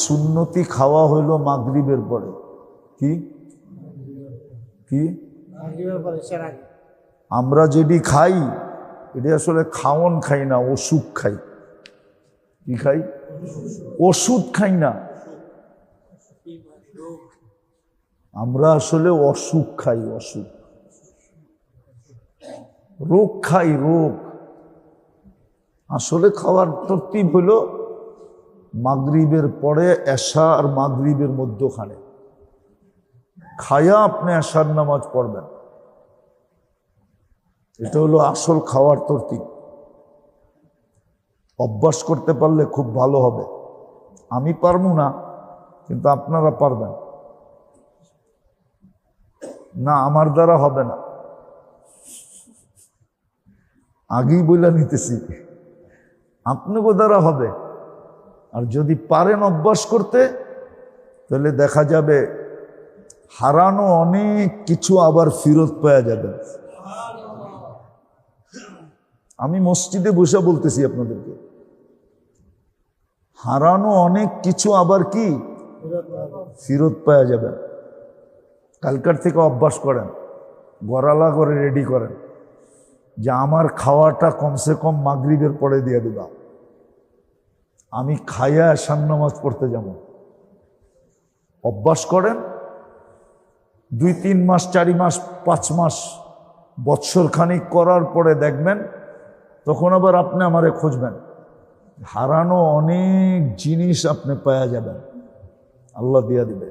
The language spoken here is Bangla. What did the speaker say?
সুন্নতি খাওয়া হইল মাগরিবের পরে। কি কি আমরা যেটি খাই এটি আসলে খাওন খাই না, ওষুধ খাই। কি খাই? ওষুধ খাই না, আমরা আসলে অসুখ খাই, অসুখ, রোগ খাই, রোগ। আসলে খাওয়ার তরতিব হইল মাগরিবের পরে এশা আর মাগরিবের মধ্যখানে খায়া আপনি এশার নামাজ পড়বেন। এটা হলো আসল খাওয়ার তরতিব। অভ্যাস করতে পারলে খুব ভালো হবে। আমি পারবো না, কিন্তু আপনারা পারবেন না, আমার দ্বারা হবে না। আগেই বলে নিতেছি, আপনাকে দ্বারা হবে। আর যদি পারেন অভ্যাস করতে, তাহলে দেখা যাবে হারানো অনেক কিছু আবার ফেরত পাওয়া যাবে। আমি মসজিদে বসে বলতেছি আপনাদেরকে, হারানো অনেক কিছু আবার কি ফেরত পাওয়া যাবে। কালকার থেকে অভ্যাস করেন, গড়ালা করে রেডি করেন যে আমার খাওয়াটা কমসে কম মাগরিবের পরে দিয়ে দিবা, আমি খাইয়া এশার নামাজ পড়তে যাব। অভ্যাস করেন, 2-3 মাস, 4 মাস, 5 মাস, বৎসর খানিক করার পরে দেখবেন, তখন আবার আপনি আমারে খুঁজবেন। হারানো অনেক জিনিস আপনি পাওয়া যাবেন, আল্লাহ দিয়া দিবে।